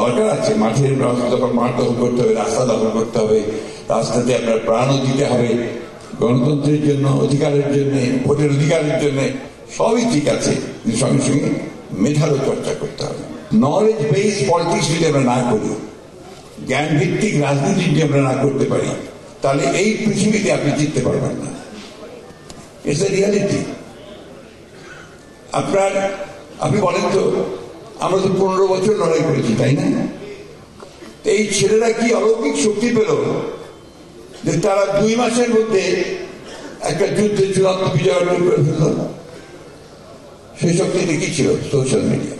দরকার আছে। মাঠের যখন মাঠ দখল করতে হবে, রাস্তা দখল করতে হবে, রাস্তাতে আপনার প্রাণও দিতে হবে গণতন্ত্রের জন্য, অধিকারের জন্য, ভোটের অধিকারের জন্য, সবই ঠিক আছে। কিন্তু সঙ্গে সঙ্গে মেধারও চর্চা করতে হবে। নলেজ বেস পলিটিক্স যদি আমরা না করি, জ্ঞান ভিত্তিক রাজনীতি যদি আমরা না করতে পারি, তাহলে এই পৃথিবীতে আপনি জিততে পারবেন না। It's a reality. আপনি বলেন তো, আমরা তো 15 বছর লড়াই করেছি, তাই না? এই ছেলেরা কি অলৌকিক শক্তি পেল যে তারা 2 মাসের মধ্যে একটা যুদ্ধে চূড়ান্ত বিজয় অর্জন করে ফেলল? সেই শক্তিতে কি ছিল? Social media.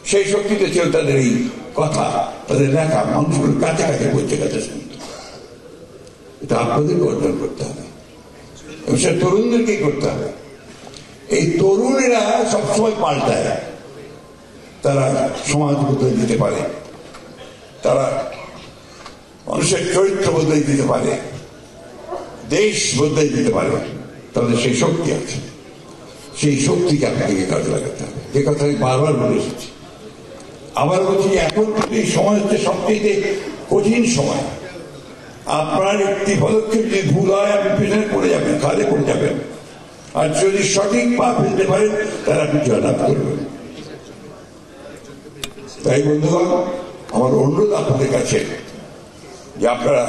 সেই শক্তিতে ছিল তাদের এই কথা, তাদের লেখা মানুষগুলোর কাছে কাছে বলছে, কাছে শুনতে। এটা আপনাদেরকে অর্জন করতে হবে এবং সে তরুণদেরকেই করতে হবে। এই তরুণেরা সবসময় পাল্টায়, তারা সমাজ বদলে দিতে পারে, তারা মানুষের চরিত্র বদলে দিতে পারে, দেশ বদলে দিতে পারে। তাদের সেই শক্তি আছে, সেই শক্তিকে আপনাকে কাজে লাগাতে হবে। যে কথা আমি বারবার বলে এসেছি, আবার বলছি, এখন এই সময় হচ্ছে সবচেয়ে কঠিন সময়। আপনার একটি পদক্ষেপ যদি ভুল হয়, আপনি পিছনে পড়ে যাবেন, খালে পড়ে যাবেন। আর যদি সঠিক পা ফেলতে পারেন, তারা আপনি জয়লাভ করবেন। তাই বন্ধুগণ, আমার অনুরোধ আপনাদের কাছে যে আপনারা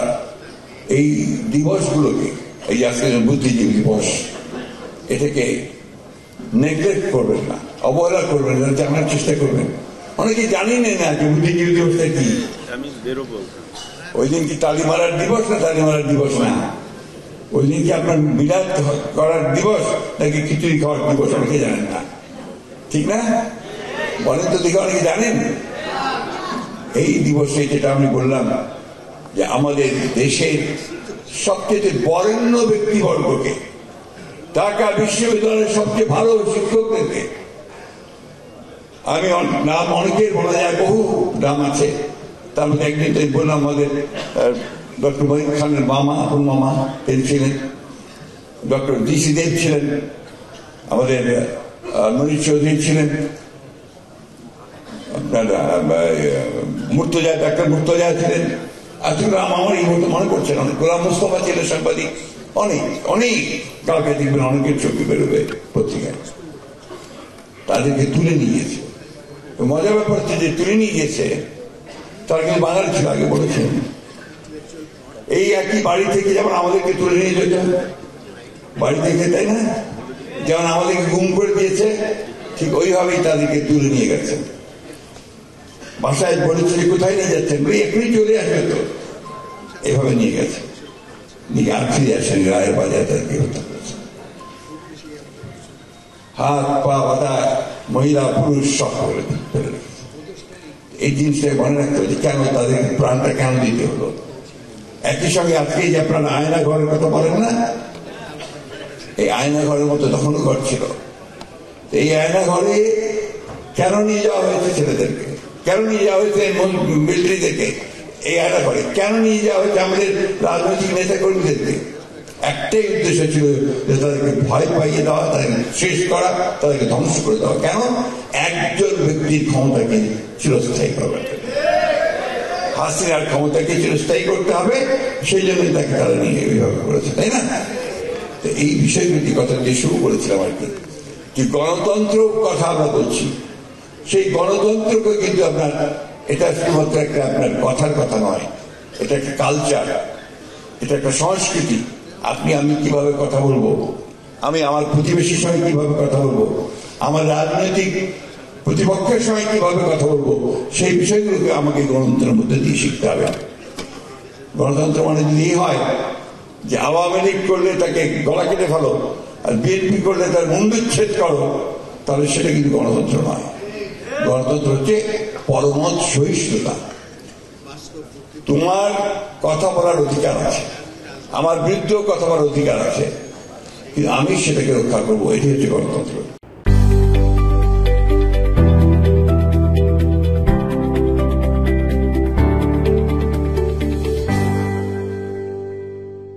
এই দিবসগুলোকে, এই আজকে বুদ্ধিজীবী দিবস, এটাকে নেগলেক্ট করবেন না, অবহেলা করবেন না, জানার চেষ্টা করবেন। অনেকে জানি না যে বুদ্ধিজীবী দিবসটা কি। ওই দিন কি তালি মারার দিবস না তালি মারার দিবস না? ওই দিন কি আপনার বিলাপ করার দিবস নাকি খিচুড়ি খাওয়ার দিবস? অনেকে জানেন না, ঠিক না? বলেন তো দেখে, অনেকে জানেন? এই দিবসে যেটা আমি বললাম, যে আমাদের দেশের সবচেয়ে বরেণ্য ব্যক্তিবর্গকে, ঢাকা বিশ্ববিদ্যালয়ের সবচেয়ে ভালো শিক্ষকদেরকে, আমি নাম অনেকের বলা যায়, বহু নাম আছে, তার মধ্যে একদিন বললাম আমাদের ডক্টর মহিন খানের মামা, আপন মামা তিনি ছিলেন, ডক্টর ডিসি দেব ছিলেন, আমাদের মনীষ চৌধুরী ছিলেন, আপনার মুর্তজা, ডাক্তার মুর্তজা ছিলেন, আসলে আমার এই মতো মনে করছেন, অনেক গোলাম মুস্তফা ছিলেন সাংবাদিক, অনেক অনেক কাউকে দেখবেন অনেকের ছবি বেরোবে পত্রিকায়। তাদেরকে তুলে নিয়ে গেছে। মজার ব্যাপার হচ্ছে যে তুলে নিয়ে গেছে তারা কিন্তু বাঙালি ছিল, আগে বলেছেন। এই একই বাড়ি থেকে যেমন আমাদেরকে তুলে নিয়ে যেত বাড়ি থেকে, তাই না? যেমন আমাদেরকে গুম করে দিয়েছে, ঠিক ওইভাবেই তাদেরকে তুলে নিয়ে গেছে। বাসায় বলেছে যে কোথায় নিয়ে যাচ্ছেন, এখনই চলে আসবে তো, এভাবে নিয়ে গেছে। নিয়ে আর ফিরে আসেন, রায়ের বাজার তাদেরকে হত্যা করেছে। হাত পা বাঁধা মহিলা পুরুষ সব করে ফেলে রেখেছে। এই জিনিসটা মনে রাখতে হবে, কেন তাদের প্রাণটা কেন দিতে হলো। একই সঙ্গে আজকে যে আপনারা আয়না ঘরের কথা বলেন না, এই আয়না ঘরের মতো তখনও ঘর ছিল। এই আয়না ঘরে কেন নিয়ে যাওয়া হয়েছে ছেলেদেরকে, কেন নিয়ে যাওয়া হয়েছে মিলিটারিদেরকে, এই আয়না ঘরে কেন নিয়ে যাওয়া হয়েছে আমাদের রাজনৈতিক নেতা কর্মীদেরকে? একটাই উদ্দেশ্য ছিল যে তাদেরকে ভয় পাইয়ে দেওয়া, তাদেরকে শেষ করা, তাদেরকে ধ্বংস করে দেওয়া। কেন? একজন ব্যক্তির ক্ষমতাকে চিরস্থায়ী করবে, হাসিনার ক্ষমতাকে চিরস্থায়ী করতে হবে, সেই জন্যই তাকে তারা নিয়ে এইভাবে করেছে, তাই না? এই বিষয়গুলি কথা দিয়ে শুরু করেছিলাম আর কি, যে গণতন্ত্র কথা আমরা বলছি, সেই গণতন্ত্রকে কিন্তু আপনার, এটা শুধুমাত্র একটা আপনার কথার কথা নয়, এটা একটা কালচার, এটা একটা সংস্কৃতি। আপনি আমি কিভাবে কথা বলবো, আমি আমার প্রতিবেশীর সঙ্গে কিভাবে কথা বলবো, আমার রাজনৈতিক প্রতিপক্ষের সঙ্গে কিভাবে কথা বলবো, সেই বিষয়গুলোকে আমাকে গণতন্ত্রের মধ্যে দিয়ে শিখতে হবে। গণতন্ত্র মানে যদি হয় যে আওয়ামী লীগ করলে তাকে গলা কেটে ফেলো, আর বিএনপি করলে তার মুন্ডুচ্ছেদ করো, তাহলে সেটা কিন্তু গণতন্ত্র নয়। গণতন্ত্র হচ্ছে পরমত সহিষ্ণুতা। তোমার কথা বলার অধিকার আছে, আমার বিরুদ্ধেও কথা বলার অধিকার আছে, কিন্তু আমি সেটাকে রক্ষা করবো, এটি হচ্ছে গণতন্ত্র।